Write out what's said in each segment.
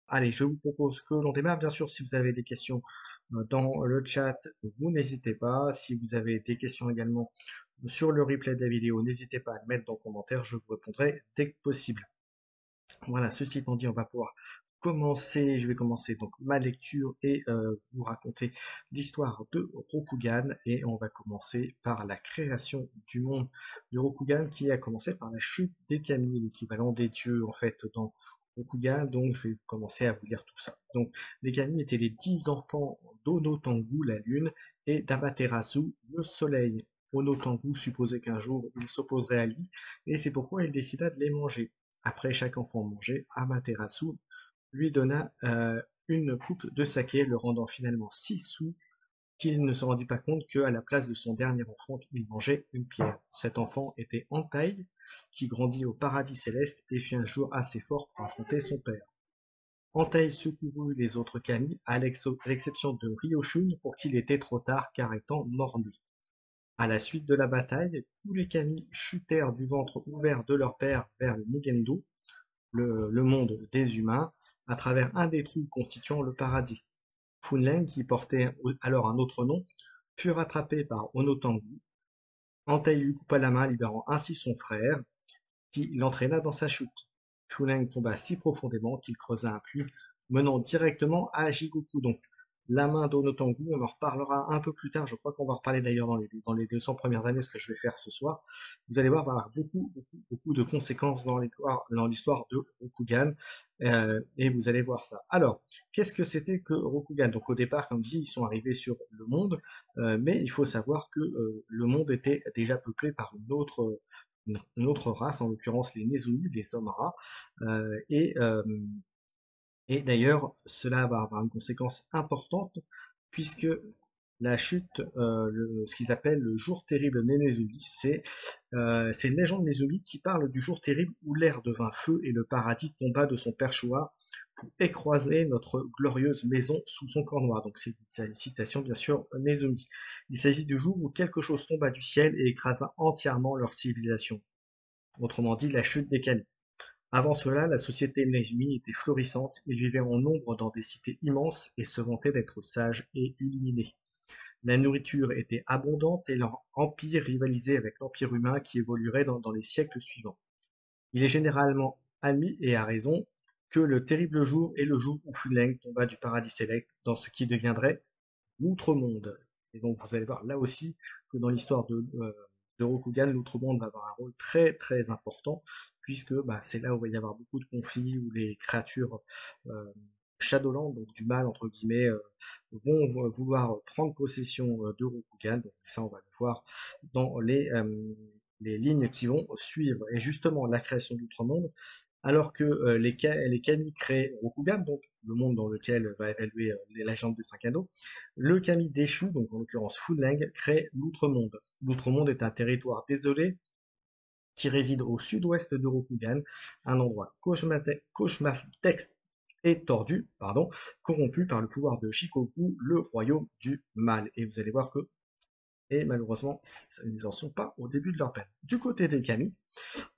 Allez, je vous propose que l'on démarre. Bien sûr, si vous avez des questions dans le chat, vous n'hésitez pas. Si vous avez des questions également sur le replay de la vidéo, n'hésitez pas à le mettre dans les commentaires. Je vous répondrai dès que possible. Voilà, ceci étant dit, on va pouvoir commencer. Je vais commencer donc ma lecture et vous raconter l'histoire de Rokugan. Et on va commencer par la création du monde de Rokugan qui a commencé par la chute des kami, l'équivalent des dieux en fait dans Rokugan. Donc je vais commencer à vous lire tout ça. Donc les kami étaient les 10 enfants d'Onotangu, la lune, et d'Amaterasu, le soleil. Onotangu supposait qu'un jour il s'opposerait à lui, et c'est pourquoi il décida de les manger. Après chaque enfant mangé, Amaterasu lui donna une coupe de saké, le rendant finalement si saoul qu'il ne se rendit pas compte qu'à la place de son dernier enfant, il mangeait une pierre. Cet enfant était Antaï, qui grandit au paradis céleste et fut un jour assez fort pour affronter son père. Antaï secourut les autres kami, à l'exception de Ryoshun, pour qui il était trop tard car étant mort-né. À la suite de la bataille, tous les kami chutèrent du ventre ouvert de leur père vers le Nigendo, le monde des humains, à travers un des trous constituant le paradis. Funleng, qui portait alors un autre nom, fut rattrapé par Onotangu. Entei lui coupa la main, libérant ainsi son frère, qui l'entraîna dans sa chute. Funleng tomba si profondément qu'il creusa un puits menant directement à Jigoku. Donc, la main d'Onotangu, on en reparlera un peu plus tard. Je crois qu'on va en reparler d'ailleurs dans les 200 premières années, ce que je vais faire ce soir. Vous allez voir, il va y avoir beaucoup de conséquences dans l'histoire de Rokugan. Et vous allez voir ça. Alors, qu'est-ce que c'était que Rokugan? Donc, au départ, comme dit, ils sont arrivés sur le monde, mais il faut savoir que le monde était déjà peuplé par une autre race, en l'occurrence les Nezumi, les hommes rats. Euh, et, euh, et d'ailleurs, cela va avoir une conséquence importante, puisque la chute, ce qu'ils appellent le jour terrible des Nezumi, c'est une légende Nezumi qui parle du jour terrible où l'air devint feu et le paradis tomba de son perchoir pour écraser notre glorieuse maison sous son corps noir. Donc c'est une citation bien sûr Nezumi. Il s'agit du jour où quelque chose tomba du ciel et écrasa entièrement leur civilisation. Autrement dit, la chute des Kali. Avant cela, la société Nezumi était florissante, ils vivaient en nombre dans des cités immenses et se vantaient d'être sages et illuminés. La nourriture était abondante et leur empire rivalisait avec l'empire humain qui évoluerait dans les siècles suivants. Il est généralement admis, et à raison, que le terrible jour est le jour où Fuleng tomba du paradis céleste dans ce qui deviendrait l'Outre-Monde. Et donc vous allez voir là aussi que dans l'histoire de Rokugan, l'Outre-Monde va avoir un rôle très très important, puisque bah, c'est là où il va y avoir beaucoup de conflits, où les créatures euh, Shadowland, donc du mal entre guillemets, vont vouloir prendre possession de Rokugan. Donc ça on va le voir dans les lignes qui vont suivre. Et justement, la création d'Outre-Monde, alors que les kami créent Rokugan, donc le monde dans lequel va évoluer les légendes des cinq anneaux, le kami déchu, donc en l'occurrence Funleng, crée l'Outre-Monde. L'Outre-Monde est un territoire désolé qui réside au sud-ouest de Rokugan, un endroit cauchemardesque et tordu, pardon, corrompu par le pouvoir de Shikoku, le royaume du mal. Et vous allez voir que, et malheureusement, ils n'en sont pas au début de leur peine. Du côté des kami,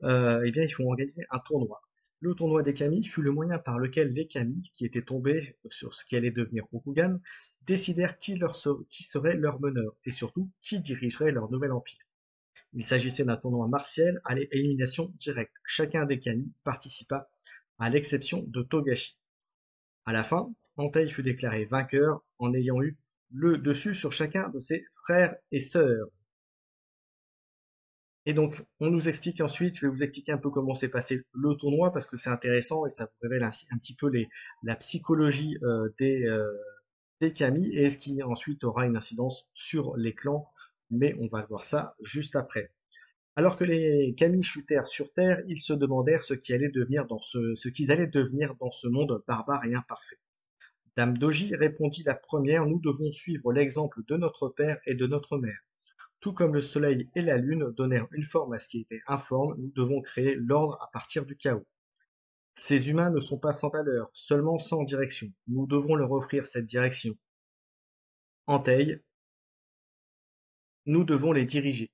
eh bien, ils vont organiser un tournoi. Le tournoi des Kami fut le moyen par lequel les Kami, qui étaient tombés sur ce qui allait devenir Rokugan, décidèrent qui serait leur meneur, et surtout qui dirigerait leur nouvel empire. Il s'agissait d'un tournoi martial à élimination directe. Chacun des Kami participa, à l'exception de Togashi. À la fin, Entei fut déclaré vainqueur en ayant eu le dessus sur chacun de ses frères et sœurs. Et donc, on nous explique ensuite, je vais vous expliquer un peu comment s'est passé le tournoi parce que c'est intéressant et ça vous révèle un petit peu la psychologie des Kami et ce qui ensuite aura une incidence sur les clans, mais on va voir ça juste après. Alors que les Kami chutèrent sur Terre, ils se demandèrent ce qu'ils allaient devenir dans ce monde barbare et imparfait. Dame Doji répondit la première, nous devons suivre l'exemple de notre père et de notre mère. Tout comme le soleil et la lune donnèrent une forme à ce qui était informe, nous devons créer l'ordre à partir du chaos. Ces humains ne sont pas sans valeur, seulement sans direction. Nous devons leur offrir cette direction. Anteil, nous devons les diriger.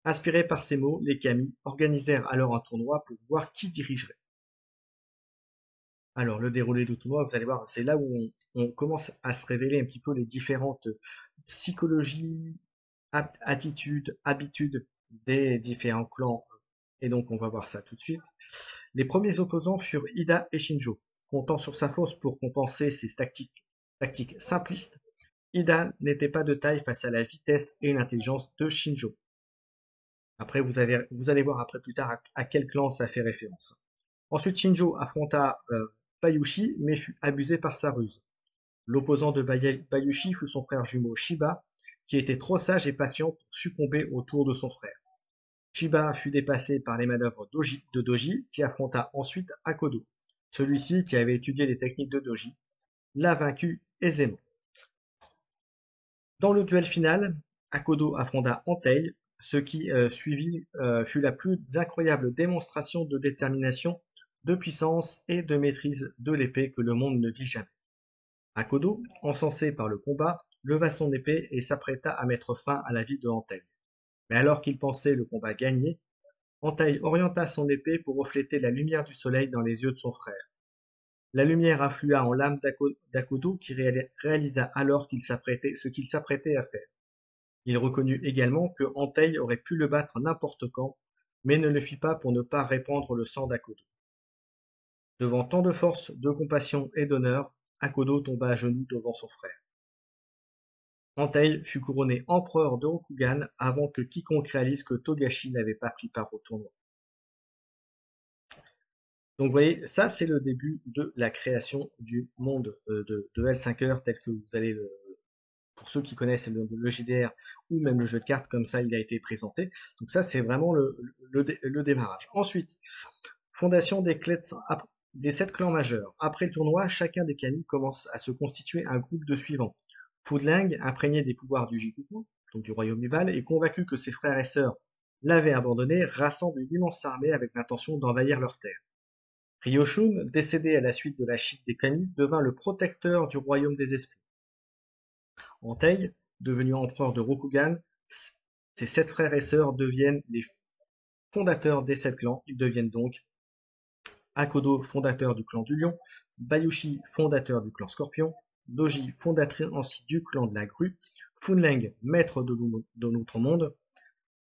Inspirés par ces mots, les Kami organisèrent alors un tournoi pour voir qui dirigerait. Alors, le déroulé du tournoi, vous allez voir, c'est là où on commence à se révéler un petit peu les différentes psychologies, attitudes, habitudes des différents clans. Et donc, on va voir ça tout de suite. Les premiers opposants furent Ida et Shinjo. Comptant sur sa force pour compenser ses tactiques simplistes, Ida n'était pas de taille face à la vitesse et l'intelligence de Shinjo. Après, vous allez voir après plus tard à quel clan ça fait référence. Ensuite, Shinjo affronta Bayushi, mais fut abusé par sa ruse. L'opposant de Bayushi fut son frère jumeau Shiba, qui était trop sage et patient pour succomber au tour de son frère. Shiba fut dépassé par les manœuvres de Doji, qui affronta ensuite Akodo. Celui-ci, qui avait étudié les techniques de Doji, l'a vaincu aisément. Dans le duel final, Akodo affronta Entei, ce qui suivit fut la plus incroyable démonstration de détermination, de puissance et de maîtrise de l'épée que le monde ne vit jamais. Akodo, encensé par le combat, leva son épée et s'apprêta à mettre fin à la vie de Entei. Mais alors qu'il pensait le combat gagné, Entei orienta son épée pour refléter la lumière du soleil dans les yeux de son frère. La lumière afflua en l'âme d'Akodo qui réalisa alors ce qu'il s'apprêtait à faire. Il reconnut également que Entei aurait pu le battre n'importe quand, mais ne le fit pas pour ne pas répandre le sang d'Akodo. Devant tant de force, de compassion et d'honneur, Akodo tomba à genoux devant son frère. Entei fut couronné empereur de Rokugan avant que quiconque réalise que Togashi n'avait pas pris part au tournoi. Donc vous voyez, ça c'est le début de la création du monde de L5R tel que vous allez pour ceux qui connaissent le GDR ou même le jeu de cartes, comme ça il a été présenté. Donc ça c'est vraiment le démarrage. Ensuite, fondation des 7 clans majeurs. Après le tournoi, chacun des kami commence à se constituer un groupe de suivants. Foodling, imprégné des pouvoirs du Jikuku, donc du royaume du Val, et convaincu que ses frères et sœurs l'avaient abandonné, rassemble une immense armée avec l'intention d'envahir leurs terres. Ryoshun, décédé à la suite de la chute des kami, devint le protecteur du royaume des esprits. Entei, devenu empereur de Rokugan, ses 7 frères et sœurs deviennent les fondateurs des 7 clans. Ils deviennent donc Akodo, fondateur du clan du Lion, Bayushi, fondateur du clan Scorpion, Doji, fondatrice ainsi du clan de la Grue, Funleng, maître de notre monde,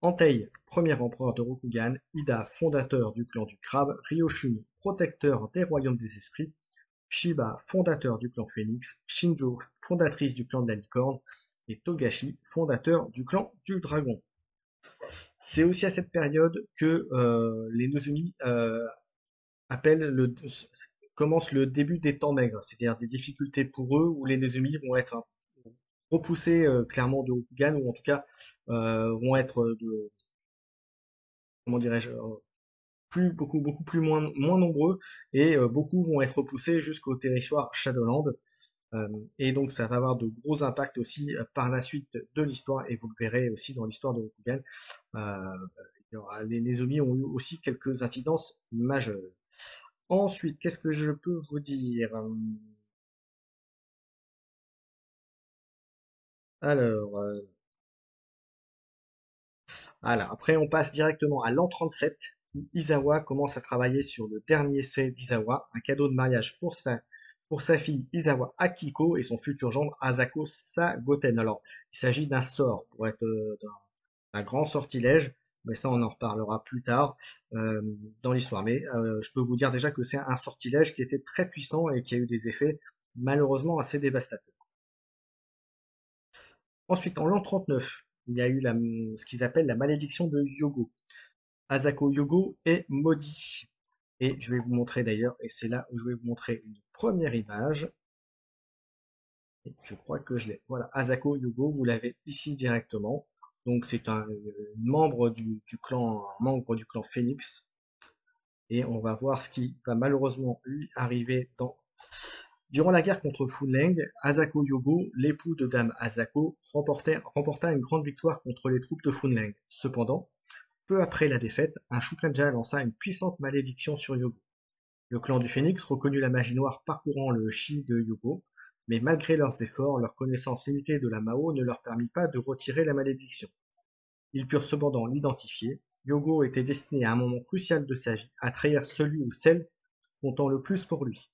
Entei, premier empereur de Rokugan, Ida, fondateur du clan du Crabe, Ryoshun, protecteur des royaumes des esprits, Shiba, fondateur du clan Phénix, Shinjo, fondatrice du clan de la licorne, et Togashi, fondateur du clan du dragon. C'est aussi à cette période que les Nozomi commence le début des temps maigres, c'est-à-dire des difficultés pour eux où les Nozomi vont être repoussés clairement de Rokugan ou en tout cas vont être comment dirais-je, beaucoup plus moins nombreux et beaucoup vont être repoussés jusqu'au territoire Shadowland. Et donc ça va avoir de gros impacts aussi par la suite de l'histoire et vous le verrez aussi dans l'histoire de Rokugan. Les Nozomi ont eu aussi quelques incidences majeures. Ensuite, qu'est-ce que je peux vous dire? Alors, voilà. Après, on passe directement à l'an 37, où Izawa commence à travailler sur le dernier essai d'Izawa, un cadeau de mariage pour sa fille Izawa Akiko et son futur gendre Asako Sagoten. Alors, il s'agit d'un sort, pour être d'un grand sortilège, mais ça on en reparlera plus tard euh, dans l'histoire. Mais je peux vous dire déjà que c'est un sortilège qui était très puissant et qui a eu des effets malheureusement assez dévastateurs. Ensuite, en l'an 39, il y a eu ce qu'ils appellent la malédiction de Yogo. Asako Yogo est maudit. Et je vais vous montrer d'ailleurs, et c'est là où je vais vous montrer une première image. Et je crois que je l'ai. Voilà, Asako Yogo, vous l'avez ici directement. Donc c'est un membre membre du clan Phoenix. Et on va voir ce qui va malheureusement lui arriver Durant la guerre contre Funleng, Asako Yogo, l'époux de Dame Asako, remporta une grande victoire contre les troupes de Funleng. Cependant, peu après la défaite, un Shugenja lança une puissante malédiction sur Yogo. Le clan du Phénix reconnut la magie noire parcourant le chi de Yogo, mais malgré leurs efforts, leur connaissance limitée de la Mao ne leur permit pas de retirer la malédiction. Ils purent cependant l'identifier. Yogo était destiné à un moment crucial de sa vie à trahir celui ou celle comptant le plus pour lui.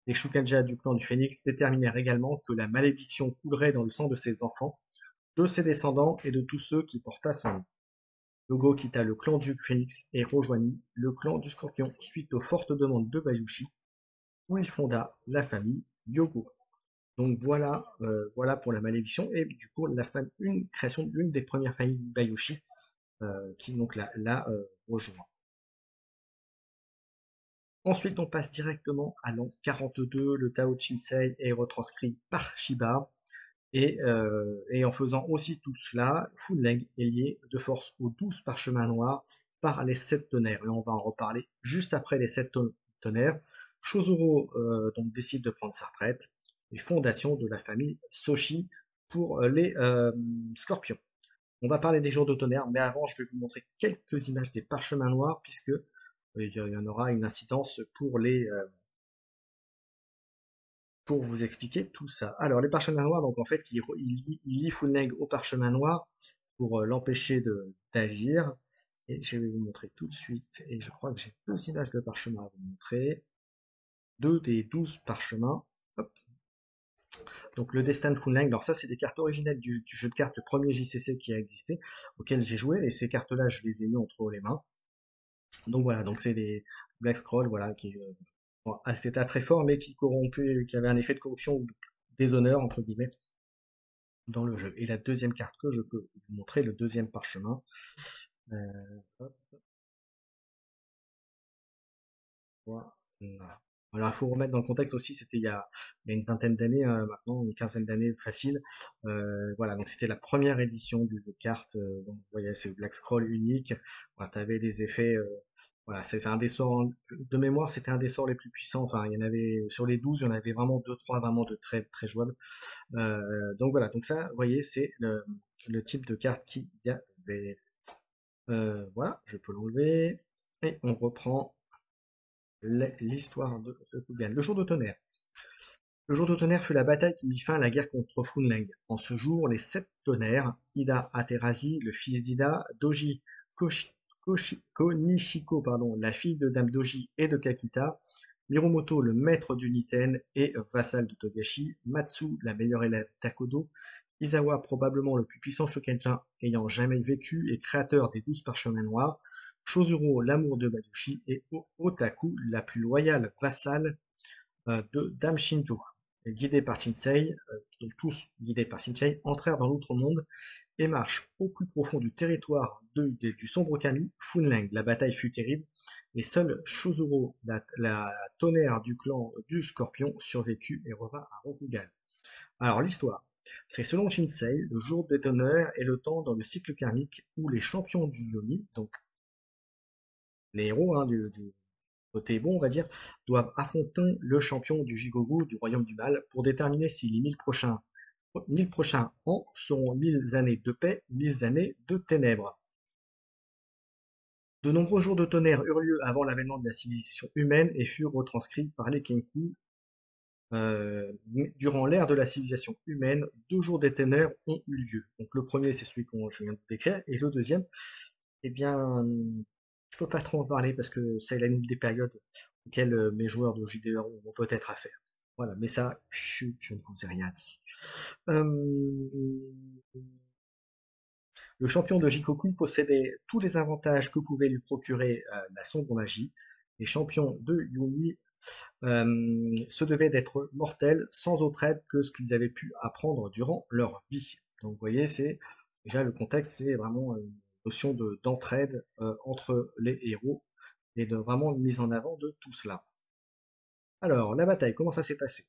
Les Shukenja du clan du Phénix déterminèrent également que la malédiction coulerait dans le sang de ses enfants, de ses descendants et de tous ceux qui portaient son nom. Yogo quitta le clan du Phénix et rejoignit le clan du Scorpion suite aux fortes demandes de Bayushi, où il fonda la famille Yogo. Donc voilà, voilà pour la malédiction et du coup une création d'une des premières familles Bayushi qui donc l'a rejoint. Ensuite, on passe directement à l'an 42. Le Tao Chinsei est retranscrit par Shiba. Et en faisant aussi tout cela, Funleng est lié de force aux 12 parchemins noirs par les 7 tonnerres. Et on va en reparler juste après les 7 tonnerres. Chozoro donc décide de prendre sa retraite. Et fondation de la famille Soshi pour les scorpions. On va parler des jours de tonnerre, mais avant, je vais vous montrer quelques images des parchemins noirs, puisque il y en aura une incidence pour vous expliquer tout ça. Alors, les parchemins noirs, donc en fait, il lie Funleng au parchemin noir pour l'empêcher d'agir. Et je vais vous montrer tout de suite. Et je crois que j'ai 2 images de parchemin à vous montrer. 2 des 12 parchemins. Hop. Donc, le destin de Funleng. Alors, ça, c'est des cartes originales du jeu de cartes, le premier JCC qui a existé, auquel j'ai joué. Et ces cartes-là, je les ai mis entre les mains. Donc, voilà. Donc, c'est des Black Scroll, voilà, qui bon, à cet état très fort, mais qui avait un effet de corruption ou de déshonneur, entre guillemets, dans le jeu. Et la deuxième carte que je peux vous montrer, le deuxième parchemin. Euh, hop, voilà. Alors, il faut remettre dans le contexte aussi, c'était il y a une vingtaine d'années, maintenant, une quinzaine d'années facile. Voilà, donc c'était la première édition du jeu de cartes. Donc, vous voyez, c'est le Black Scroll unique. Voilà, tu avais des effets. Voilà, c'est un des sorts, de mémoire, c'était un des sorts les plus puissants. Enfin, il y en avait, sur les 12, il y en avait vraiment 2, 3 vraiment de très, très jouables. Donc voilà, donc ça, vous voyez, c'est le type de carte qu'il y avait. Voilà, je peux l'enlever. Et on reprend l'histoire de Rokugan. Le jour de tonnerre. Le jour de tonnerre fut la bataille qui mit fin à la guerre contre Funleng. En ce jour, les 7 tonnerres, Ida Aterasi, le fils d'Ida, Doji Konishiko, pardon, la fille de Dame Doji et de Kakita, Mirumoto, le maître du Niten et vassal de Togashi, Matsu, la meilleure élève d'Akodo, Izawa, probablement le plus puissant Shokenjin ayant jamais vécu et créateur des 12 parchemins noirs, Chozuro, l'amour de Badushi, et Otaku, la plus loyale vassale de Dame Shinjo. Guidés par Shinsei, donc tous guidés par Shinsei, entrèrent dans l'outre-monde et marchent au plus profond du territoire du sombre Kami, Funleng. La bataille fut terrible, et seul Chozuro, la tonnerre du clan du Scorpion, survécut et revint à Rokugan. Alors l'histoire. C'est selon Shinsei, le jour des tonnerres est le temps dans le cycle karmique où les champions du Yomi, donc les héros du côté bon, on va dire, doivent affronter le champion du Jigoku du royaume du mal pour déterminer si les 1000 prochains ans seront 1000 années de paix ou 1000 années de ténèbres. De nombreux jours de tonnerre eurent lieu avant l'avènement de la civilisation humaine et furent retranscrits par les Kenku. Durant l'ère de la civilisation humaine, 2 jours de tonnerre ont eu lieu. Donc le premier, c'est celui que je viens de décrire, et le deuxième, eh bien, je peux pas trop en parler parce que c'est l'une des périodes auxquelles mes joueurs de JDR ont peut-être affaire. Voilà, mais ça, chut, je ne vous ai rien dit. Le champion de Jikoku possédait tous les avantages que pouvait lui procurer la sombre magie. Les champions de Yumi se devaient d'être mortels sans autre aide que ce qu'ils avaient pu apprendre durant leur vie. Donc vous voyez, c'est déjà le contexte, c'est vraiment une notion d'entraide entre les héros et de vraiment une mise en avant de tout cela. Alors, la bataille, comment ça s'est passé?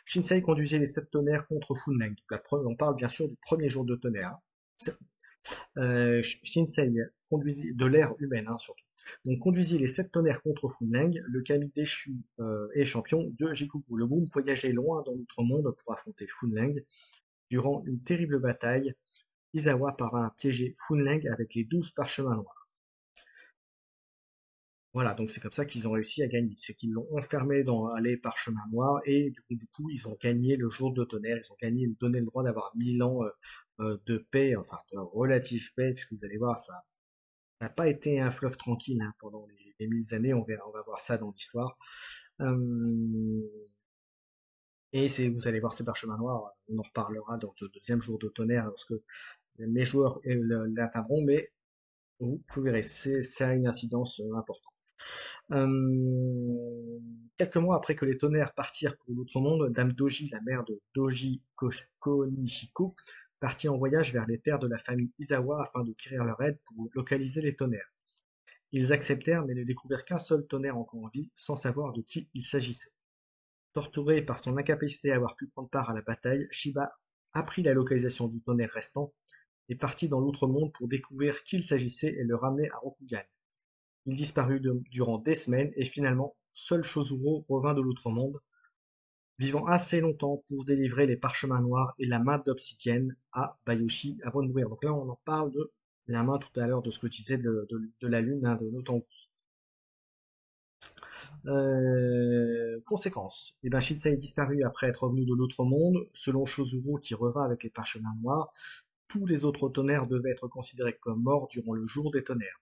Shinsei conduisait les 7 tonnerres contre Funleng. On parle bien sûr du premier jour de tonnerre. Shinsei conduisit de l'ère humaine surtout. Donc conduisit les 7 tonnerres contre Funleng, le kami déchu et champion de Jikoku. Le Boom voyageait loin dans notre monde pour affronter Funleng. Durant une terrible bataille, Izawa parvint à piéger Funleng avec les 12 parchemins noirs. Voilà, donc c'est comme ça qu'ils ont réussi à gagner. C'est qu'ils l'ont enfermé dans les parchemins noirs et du coup, ils ont gagné le jour de tonnerre. Ils ont gagné, donné le droit d'avoir 1000 ans de paix, enfin de relative paix, puisque vous allez voir, ça n'a pas été un fleuve tranquille pendant les 1000 années. On va voir ça dans l'histoire. Et vous allez voir ces parchemins noirs, on en reparlera dans le deuxième jour de tonnerre lorsque mes joueurs l'atteindront, mais vous verrez, ça a une incidence importante. Quelques mois après que les tonnerres partirent pour l'autre monde, Dame Doji, la mère de Doji Konichiko, partit en voyage vers les terres de la famille Izawa afin de quérir leur aide pour localiser les tonnerres. Ils acceptèrent mais ne découvrirent qu'un seul tonnerre encore en vie, sans savoir de qui il s'agissait. Torturé par son incapacité à avoir pu prendre part à la bataille, Shiba apprit la localisation du tonnerre restant et partit dans l'outre-monde pour découvrir qui il s'agissait et le ramener à Rokugan. Il disparut durant des semaines et finalement, seul Chozuro revint de l'outre-monde, vivant assez longtemps pour délivrer les parchemins noirs et la main d'obsidienne à Bayoshi avant de mourir. Donc là, on en parle de la main tout à l'heure de ce que je disais de la lune, hein, de Notangu. Conséquence. Eh ben, Shinsei disparut après être revenu de l'autre monde. Selon Chozuro, qui revint avec les parchemins noirs, tous les autres tonnerres devaient être considérés comme morts durant le jour des tonnerres.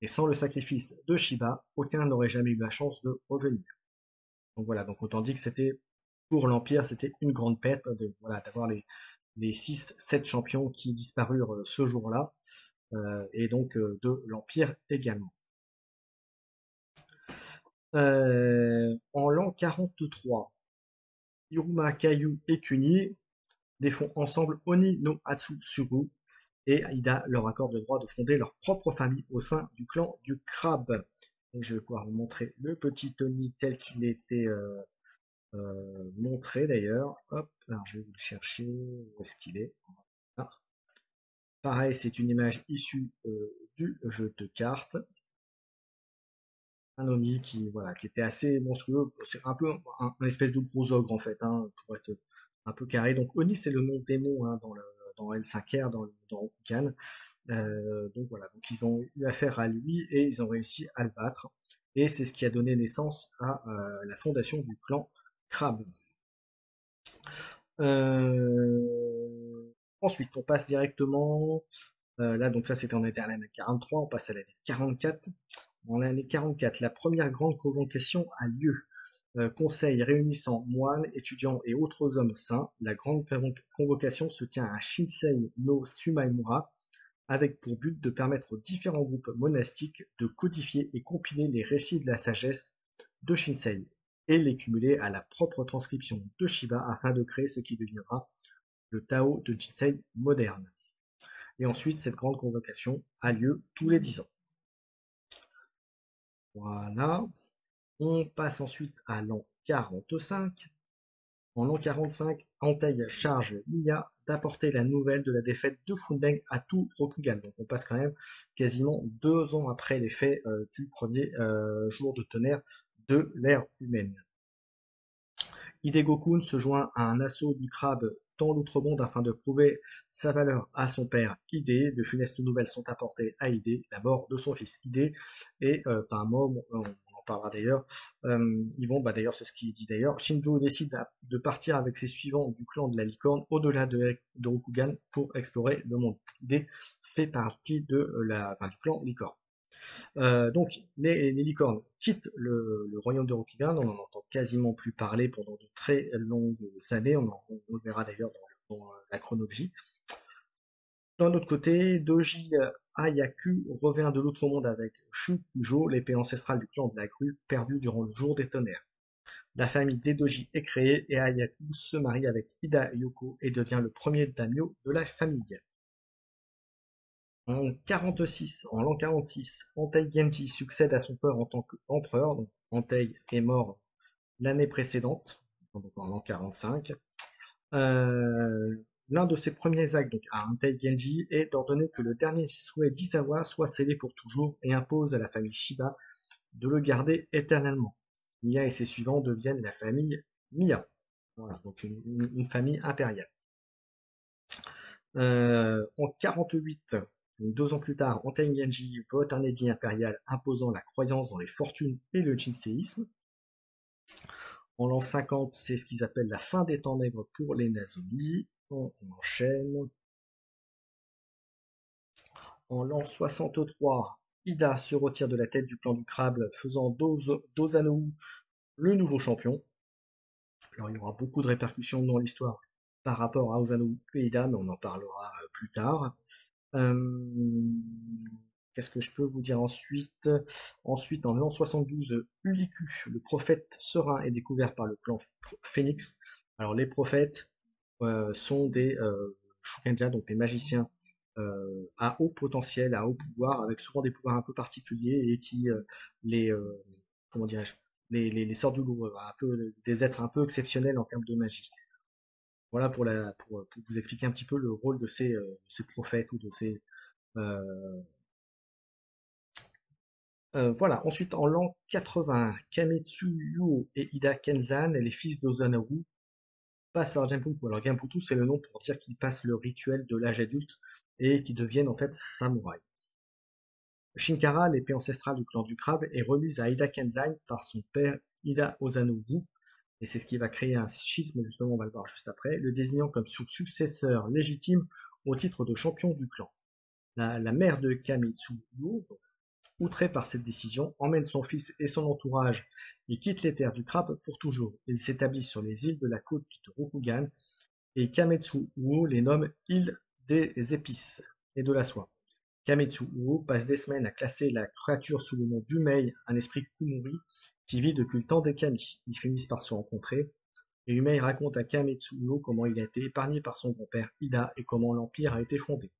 Et sans le sacrifice de Shiba, aucun n'aurait jamais eu la chance de revenir. Donc voilà, donc autant dit que c'était pour l'Empire, c'était une grande perte voilà, d'avoir les 6-7 champions qui disparurent ce jour-là, et donc de l'Empire également. En l'an 43, Hiruma, Kayu et Kuni défont ensemble Oni no Atsushuru et Ida leur accorde le droit de fonder leur propre famille au sein du clan du crabe. Et je vais pouvoir vous montrer le petit Oni tel qu'il était montré d'ailleurs. Hop, alors je vais vous le chercher. Où est-ce qu'il est? Ah. Pareil, c'est une image issue du jeu de cartes. Un Oni qui, voilà, qui était assez monstrueux. C'est un peu un espèce de gros ogre en fait, hein, pour être un peu carré. Donc Oni, c'est le nom démon hein, dans L5R, dans Rokugan. Donc voilà, donc ils ont eu affaire à lui et ils ont réussi à le battre. Et c'est ce qui a donné naissance à la fondation du clan Crab. Ensuite, on passe directement. Là, donc ça c'était en été à l'année 43, on passe à l'année 44. En l'année 44, la première grande convocation a lieu. Conseil réunissant moines, étudiants et autres hommes saints, la grande convocation se tient à Shinsei no Sumaimura, avec pour but de permettre aux différents groupes monastiques de codifier et compiler les récits de la sagesse de Shinsei et les cumuler à la propre transcription de Shiba afin de créer ce qui deviendra le Tao de Shinsei moderne. Et ensuite, cette grande convocation a lieu tous les 10 ans. Voilà. On passe ensuite à l'an 45. En l'an 45, Entei charge Miya d'apporter la nouvelle de la défaite de Fundeng à tout Rokugan. Donc on passe quand même quasiment 2 ans après les faits du premier jour de tonnerre de l'ère humaine. Hidegokun se joint à un assaut du crabe dans l'outre-monde afin de prouver sa valeur à son père Ide. De funestes nouvelles sont apportées à Ide, la mort de son fils Ide, et par un mot, on en parlera d'ailleurs, ils vont, d'ailleurs c'est ce qu'il dit d'ailleurs, Shinjo décide de partir avec ses suivants du clan de la licorne au-delà de Rokugan pour explorer le monde. Ide fait partie du clan licorne. Donc, les licornes quittent le royaume de Rokugan, on n'en entend quasiment plus parler pendant de très longues années, on le verra d'ailleurs dans la chronologie. D'un autre côté, Doji Ayaku revient de l'autre monde avec Shukujo, l'épée ancestrale du clan de la grue, perdue durant le jour des tonnerres. La famille des Doji est créée et Ayaku se marie avec Ida Yoko et devient le premier daimyo de la famille. En l'an 46, Entei Genji succède à son père en tant qu'empereur. Donc Entei est mort l'année précédente, donc en l'an 45. L'un de ses premiers actes donc, à Entei Genji est d'ordonner que le dernier souhait d'Isawa soit scellé pour toujours et impose à la famille Shiba de le garder éternellement. Miya et ses suivants deviennent la famille Miya. Voilà, donc une famille impériale. En 48, 2 ans plus tard, Entei Genji vote un édit impérial imposant la croyance dans les fortunes et le jinséisme. En l'an 50, c'est ce qu'ils appellent la fin des temps nègres pour les Nozomi. On enchaîne. En l'an 63, Ida se retire de la tête du clan du crabe, faisant d'Ozanou le nouveau champion. Alors il y aura beaucoup de répercussions dans l'histoire par rapport à Ozanou et Ida, mais on en parlera plus tard. Euh, Qu'est-ce que je peux vous dire ensuite? Ensuite, en l'an 72, Uliku, le prophète serein, est découvert par le clan Phénix. Alors les prophètes sont des Shugenja, donc des magiciens à haut potentiel, à haut pouvoir, avec souvent des pouvoirs un peu particuliers et qui les comment dirais-je les sortent du lot, un peu des êtres un peu exceptionnels en termes de magie. Voilà pour vous expliquer un petit peu le rôle de ces prophètes ou de ces voilà. Ensuite, en l'an 80, Kametsu Yuo et Ida Kenzan, les fils d'Ozanobu, passent leur Genputsu. Alors Genputsu, c'est le nom pour dire qu'ils passent le rituel de l'âge adulte et qu'ils deviennent en fait samouraïs. Shinkara, l'épée ancestrale du clan du crabe, est remise à Ida Kenzan par son père Ida Ozanobu, et c'est ce qui va créer un schisme, justement, on va le voir juste après, le désignant comme son successeur légitime au titre de champion du clan. La mère de Kametsu Yuo, outré par cette décision, emmène son fils et son entourage et quitte les terres du crabe pour toujours. Ils s'établissent sur les îles de la côte de Rokugan et Kametsu Uo les nomme îles des épices et de la soie. Kametsu Uo passe des semaines à classer la créature sous le nom d'Umei, un esprit Kumuri qui vit depuis le temps des Kami. Ils finissent par se rencontrer et Umei raconte à Kametsu Uo comment il a été épargné par son grand-père Ida et comment l'empire a été fondé.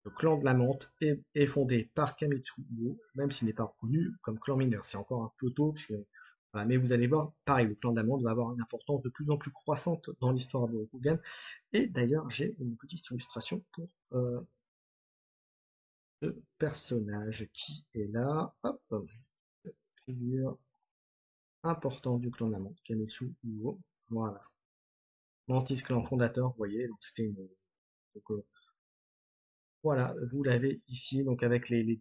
Le clan de la Menthe est fondé par Kametsu Uo, même s'il n'est pas reconnu comme clan mineur. C'est encore un peu tôt, puisque, voilà, mais vous allez voir, pareil, le clan de la Menthe va avoir une importance de plus en plus croissante dans l'histoire de Rokugan. Et d'ailleurs, j'ai une petite illustration pour ce personnage qui est là. Hop, figure importante du clan de la Menthe, Kametsu Uo. Voilà. Mantis clan fondateur, vous voyez, donc c'était une. Donc, voilà, vous l'avez ici, donc avec les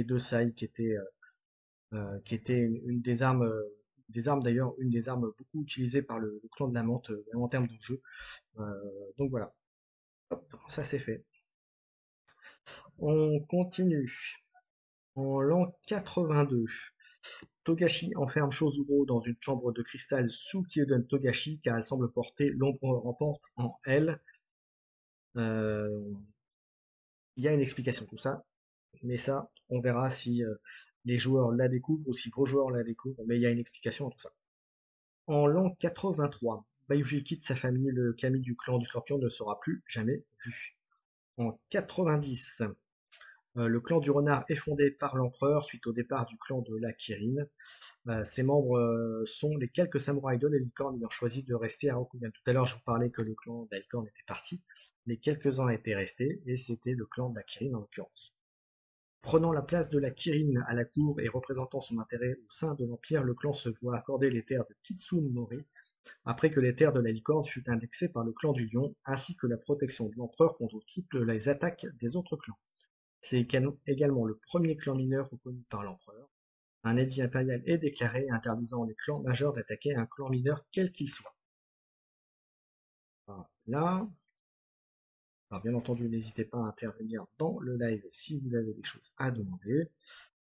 deux sailles qui était une des armes d'ailleurs, une des armes beaucoup utilisées par le clan de la menthe en termes de jeu. Donc voilà, hop, ça c'est fait. On continue. En l'an 82, Togashi enferme Chozuro dans une chambre de cristal sous Kyuden Togashi car elle semble porter l'ombre rampante en elle. Euh, Il y a une explication tout ça, mais ça, on verra si les joueurs la découvrent ou si vos joueurs la découvrent, mais il y a une explication à tout ça. En l'an 83, Bayuji quitte sa famille, le kami du clan du Scorpion ne sera plus jamais vu. En 90, le clan du Renard est fondé par l'empereur suite au départ du clan de la Kirin. Ses membres sont les quelques samouraïs de la licorne ayant choisi de rester à Rokugan. Tout à l'heure, je vous parlais que le clan de la licorne était parti, mais quelques-uns étaient restés, et c'était le clan de la Kirin en l'occurrence. Prenant la place de la Kirin à la cour et représentant son intérêt au sein de l'Empire, le clan se voit accorder les terres de Kitsunori, après que les terres de la licorne furent indexées par le clan du lion, ainsi que la protection de l'empereur contre toutes les attaques des autres clans. C'est également le premier clan mineur reconnu par l'empereur. Un édit impérial est déclaré interdisant les clans majeurs d'attaquer un clan mineur quel qu'il soit. Voilà. Alors bien entendu, n'hésitez pas à intervenir dans le live si vous avez des choses à demander.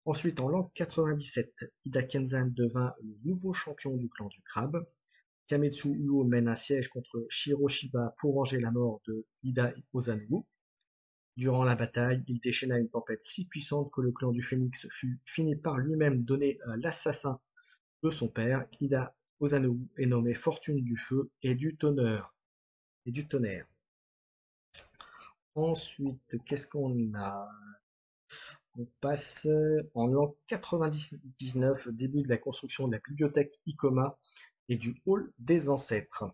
Ensuite, en l'an 97, Ida Kenzan devint le nouveau champion du clan du crabe. Kametsu Uo mène un siège contre Shiroshiba pour venger la mort de Ida Ozanou. Durant la bataille, il déchaîna une tempête si puissante que le clan du Phénix finit par lui-même donner l'assassin de son père. Ida Ozanou est nommé Fortune du Feu et du Tonnerre. Ensuite, qu'est-ce qu'on a? On passe en l'an 99, début de la construction de la bibliothèque Ikoma et du hall des ancêtres.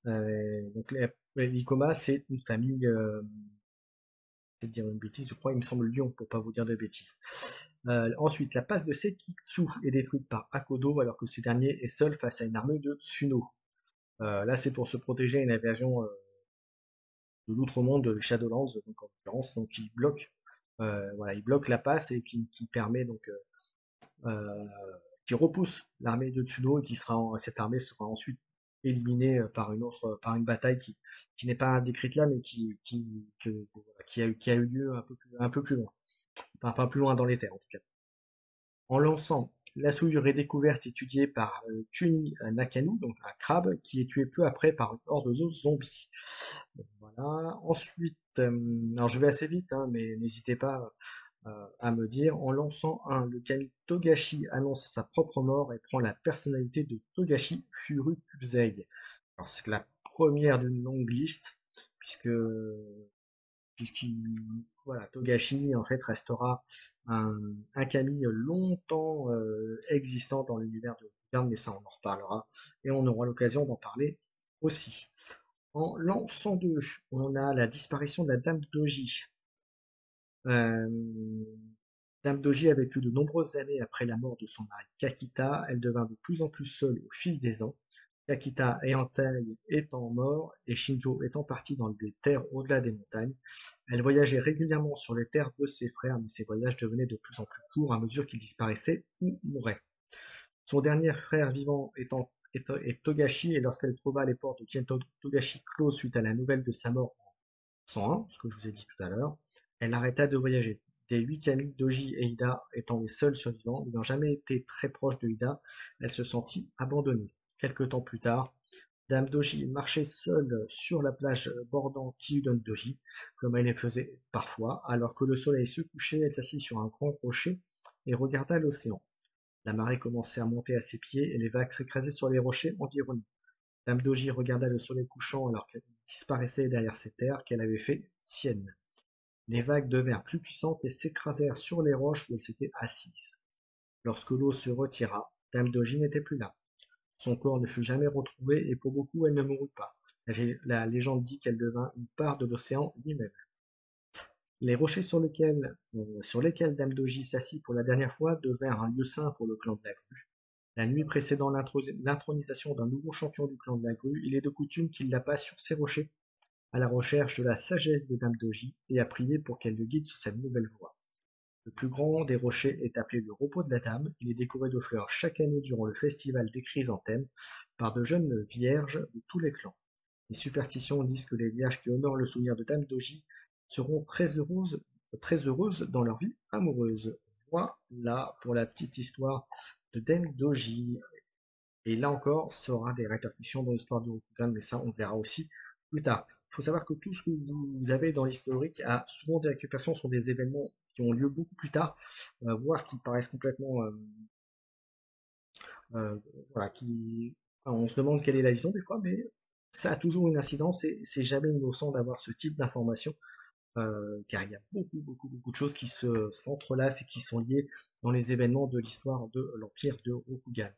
Donc l'Ikoma, c'est une famille, je vais dire une bêtise, je crois, il me semble Lyon, pour pas vous dire de bêtises. Ensuite, la passe de Sekitsu est détruite par Akodo alors que ce dernier est seul face à une armée de Tsuno. Là, c'est pour se protéger à une invasion de l'outre-monde de Shadowlands, donc en l'occurrence, donc voilà, il bloque la passe et qui permet donc euh, qui repousse l'armée de Tsuno et cette armée sera ensuite éliminée par une bataille qui n'est pas décrite là, mais qui a eu lieu un peu plus loin. Enfin, pas plus loin dans les terres en tout cas. En lançant La souillure est découverte et étudiée par Kuni Nakanu, donc un crabe, qui est tué peu après par une horde de zombies. Donc, voilà. Ensuite, alors je vais assez vite, hein, mais n'hésitez pas à me dire. En lançant un, le kami Togashi annonce sa propre mort et prend la personnalité de Togashi Furukusei. Alors c'est la première d'une longue liste, puisque puisqu'il voilà, Togashi en fait restera un kami longtemps existant dans l'univers de Gun, mais ça on en reparlera et on aura l'occasion d'en parler aussi. En l'an 102, on a la disparition de la Dame Doji. Euh, Dame Doji a vécu de nombreuses années après la mort de son mari Kakita. Elle devint de plus en plus seule au fil des ans. Kakita et Antai étant morts et Shinjo étant parti dans des terres au-delà des montagnes, elle voyageait régulièrement sur les terres de ses frères, mais ses voyages devenaient de plus en plus courts à mesure qu'ils disparaissaient ou mouraient. Son dernier frère vivant est Togashi, et lorsqu'elle trouva les portes de Kento Togashi closes suite à la nouvelle de sa mort en 101, ce que je vous ai dit tout à l'heure, elle arrêta de voyager. Des 8 kami, Doji et Ida étant les seuls survivants, n'ayant jamais été très proche de Ida, elle se sentit abandonnée. Quelque temps plus tard, Dame Doji marchait seule sur la plage bordant Kyudon Doji, comme elle le faisait parfois. Alors que le soleil se couchait, elle s'assit sur un grand rocher et regarda l'océan. La marée commençait à monter à ses pieds et les vagues s'écrasaient sur les rochers environnants. Dame Doji regarda le soleil couchant alors qu'elle disparaissait derrière ces terres qu'elle avait fait siennes. Les vagues devinrent plus puissantes et s'écrasèrent sur les roches où elle s'était assise. Lorsque l'eau se retira, Dame Doji n'était plus là. Son corps ne fut jamais retrouvé et pour beaucoup elle ne mourut pas. La légende dit qu'elle devint une part de l'océan lui-même. Les rochers sur lesquels Dame Doji s'assit pour la dernière fois devinrent un lieu saint pour le clan de la Grue. La nuit précédant l'intronisation d'un nouveau champion du clan de la Grue, il est de coutume qu'il la passe sur ces rochers, à la recherche de la sagesse de Dame Doji, et à prier pour qu'elle le guide sur sa nouvelle voie. Le plus grand des rochers est appelé le repos de la Dame. Il est décoré de fleurs chaque année durant le festival des chrysanthèmes par de jeunes vierges de tous les clans. Les superstitions disent que les vierges qui honorent le souvenir de Dame Doji seront très heureuses dans leur vie amoureuse. Voilà pour la petite histoire de Dame Doji. Et là encore, ça aura des répercussions dans l'histoire de Rokugan, mais ça on verra aussi plus tard. Il faut savoir que tout ce que vous avez dans l'historique a souvent des récupérations sur des événements qui ont lieu beaucoup plus tard, voire qui paraissent complètement euh, voilà, enfin, on se demande quelle est la vision des fois, mais ça a toujours une incidence et c'est jamais innocent d'avoir ce type d'information, car il y a beaucoup de choses qui s'entrelacent et qui sont liées dans les événements de l'histoire de l'Empire de Rokugan.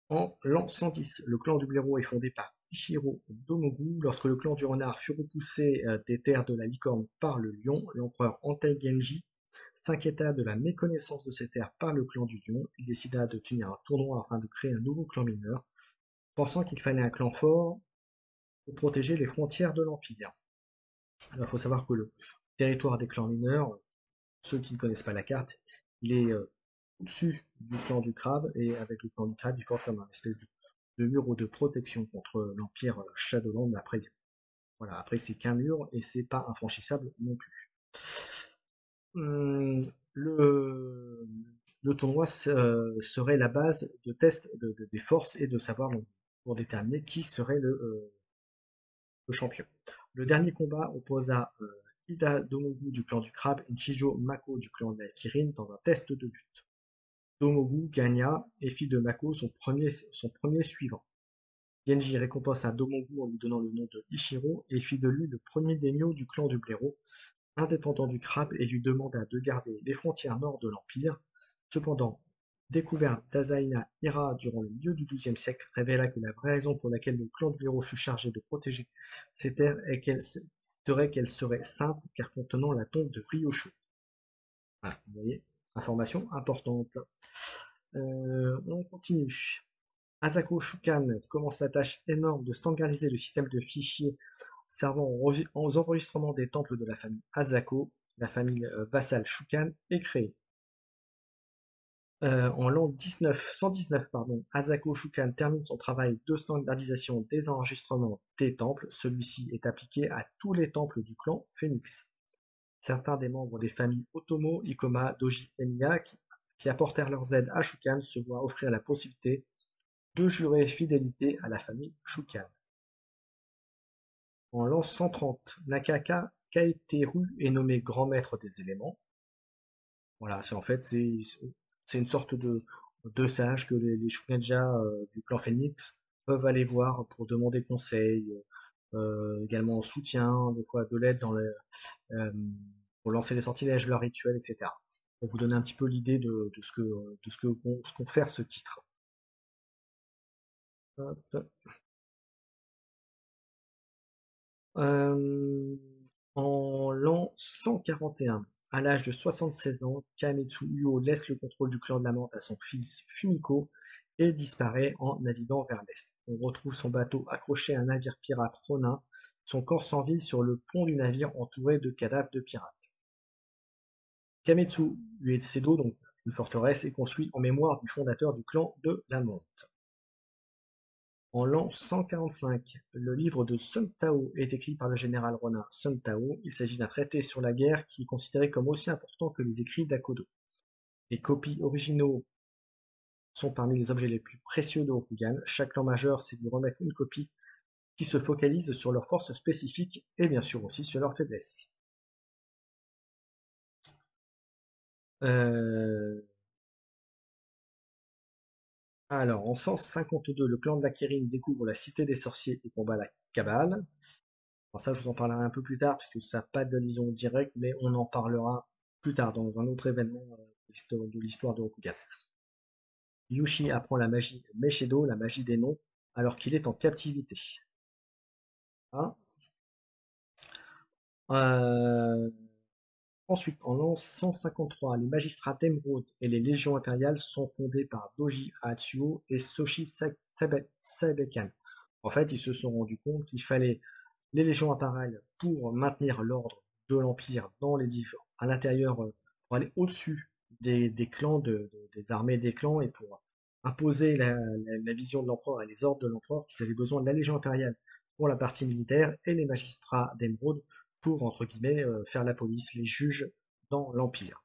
En l'an 110, le clan du blaireau est fondé par Ichiro Domogu. Lorsque le clan du renard fut repoussé des terres de la licorne par le lion, l'empereur Antai Genji s'inquiéta de la méconnaissance de ces terres par le clan du lion. Il décida de tenir un tournoi afin de créer un nouveau clan mineur, pensant qu'il fallait un clan fort pour protéger les frontières de l'Empire. Il faut savoir que le territoire des clans mineurs, ceux qui ne connaissent pas la carte, il est au-dessus du clan du crabe, et avec le clan du crabe, il forme comme un espèce de mur de protection contre l'empire Shadowland. Après, voilà, après c'est qu'un mur et c'est pas infranchissable non plus. Le, le tournoi serait la base de test des forces et de savoir donc, pour déterminer qui serait le champion. Le dernier combat opposa Ida Domogu du clan du crabe et Chijo Mako du clan de la Kirin dans un test de lutte. Domogu gagna et fit de Mako son premier suivant. Genji récompensa Domogu en lui donnant le nom de Ichiro et fit de lui le premier daimyo du clan du blaireau, indépendant du crabe, et lui demanda de garder les frontières nord de l'Empire. Cependant, découverte d'Asaina Hira durant le milieu du XIIe siècle révéla que la vraie raison pour laquelle le clan du blaireau fut chargé de protéger ces terres est qu'elles seraient saintes car contenant la tombe de Ryosho. Voilà, vous voyez, information importante. On continue. Asako Shukan commence la tâche énorme de standardiser le système de fichiers servant aux enregistrements des temples de la famille Asako. La famille vassale Shukan est créée. En l'an 119, Asako Shukan termine son travail de standardisation des enregistrements des temples. Celui-ci est appliqué à tous les temples du clan Phoenix. Certains des membres des familles Otomo, Ikoma, Doji et Miya qui apportèrent leurs aides à Shukan se voient offrir la possibilité de jurer fidélité à la famille Shukan. En l'an 130, Nakaka Kaeteru est nommé grand maître des éléments. Voilà, c'est une sorte de sage que les Shugenja du clan Phoenix peuvent aller voir pour demander conseil, également soutien, des fois de l'aide euh, pour lancer des sortilèges, leurs rituels, etc. Pour vous donner un petit peu l'idée de ce ce qu'on fait ce titre. Hop. Euh, En l'an 141, à l'âge de 76 ans, Kametsu Uo laisse le contrôle du clan de la Menthe à son fils Fumiko et disparaît en naviguant vers l'est. On retrouve son bateau accroché à un navire pirate ronin, son corps sans vie sur le pont du navire entouré de cadavres de pirates. Kametsu Uesedo, donc une forteresse, est construite en mémoire du fondateur du clan de la Menthe. En l'an 145, le livre de Sun Tao est écrit par le général ronin Sun Tao. Il s'agit d'un traité sur la guerre qui est considéré comme aussi important que les écrits d'Akodo. Les copies originaux sont parmi les objets les plus précieux de Rokugan. Chaque clan majeur s'est dû remettre une copie qui se focalise sur leurs forces spécifiques et bien sûr aussi sur leurs faiblesses. Alors, en 152, le clan de la Kirin découvre la cité des sorciers et combat la Cabale. Alors ça, je vous en parlerai un peu plus tard, parce que ça n'a pas de liaison directe, mais on en parlera plus tard dans un autre événement de l'histoire de Rokugan. Yushi apprend la magie Meshido, la magie des noms, alors qu'il est en captivité. Hein. Euh, Ensuite, en l'an 153, les magistrats d'Emeraude et les légions impériales sont fondés par Doji Hatsuo et Soshi Sabekan. En fait, ils se sont rendus compte qu'il fallait les légions impériales pour maintenir l'ordre de l'Empire à l'intérieur, pour aller au-dessus des clans, des armées des clans et pour imposer la vision de l'empereur et les ordres de l'empereur, qu'ils avaient besoin de la légion impériale pour la partie militaire et les magistrats d'Emeraude pour, entre guillemets, faire la police, les juges dans l'Empire.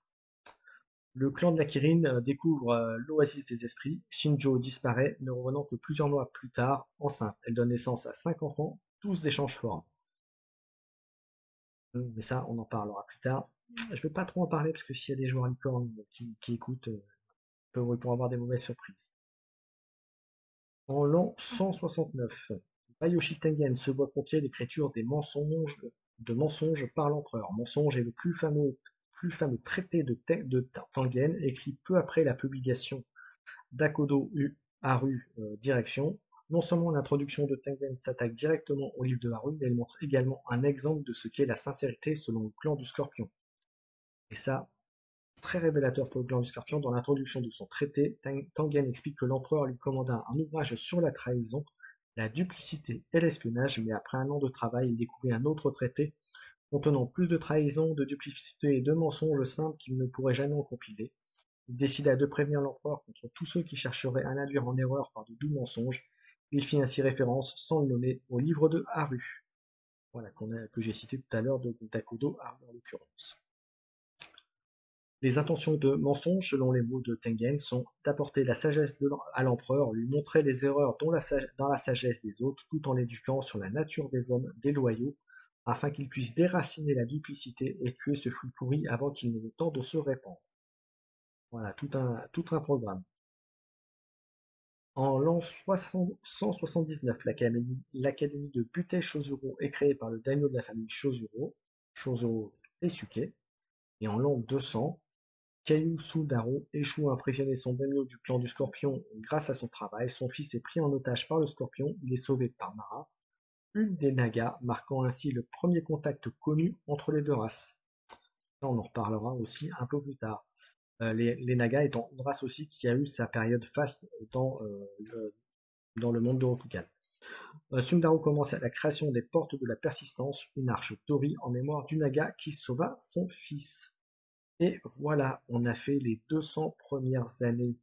Le clan de la Kirin découvre l'oasis des esprits. Shinjo disparaît, ne revenant que plusieurs mois plus tard, enceinte. Elle donne naissance à 5 enfants, tous d'échange forme. Mais ça, on en parlera plus tard. Je ne vais pas trop en parler parce que s'il y a des joueurs licorne qui écoutent, ils pourront avoir des mauvaises surprises. En l'an 169, Bayoshi Tengen se voit confier l'écriture de mensonges par l'empereur. Mensonge est le plus fameux traité de Tengen, écrit peu après la publication d'Akodo Haru Direction. Non seulement l'introduction de Tengen s'attaque directement au livre de Haru, mais elle montre également un exemple de ce qu'est la sincérité selon le clan du Scorpion. Et ça, très révélateur pour le clan du Scorpion, dans l'introduction de son traité, Tengen explique que l'empereur lui commanda un ouvrage sur la trahison, la duplicité et l'espionnage, mais après un an de travail, il découvrit un autre traité contenant plus de trahison, de duplicité et de mensonges simples qu'il ne pourrait jamais en compiler. Il décida de prévenir l'empereur contre tous ceux qui chercheraient à l'induire en erreur par de doux mensonges. Il fit ainsi référence, sans le nommer, au livre de Haru. Voilà, que j'ai cité tout à l'heure de Dakodo Haru en l'occurrence. Les intentions de mensonge, selon les mots de Tengen, sont d'apporter la sagesse à l'empereur, lui montrer les erreurs dans la sagesse des autres, tout en l'éduquant sur la nature des hommes déloyaux, afin qu'il puisse déraciner la duplicité et tuer ce fruit pourri avant qu'il n'ait le temps de se répandre. Voilà, tout un programme. En l'an 179, l'académie de Butei Shozuro est créée par le daimyo de la famille Shozuro Eisuke, et en l'an 200, Kaiu Sudaro échoue à impressionner son daimyo du clan du Scorpion grâce à son travail. Son fils est pris en otage par le Scorpion, il est sauvé par Mara, une des Nagas, marquant ainsi le premier contact connu entre les deux races. Ça, on en reparlera aussi un peu plus tard. Les Nagas étant une race aussi qui a eu sa période faste dans le monde de Rokugan. Sundaro commence à la création des Portes de la Persistance, une arche Tori en mémoire du Naga qui sauva son fils. Et voilà, on a fait les 200 premières années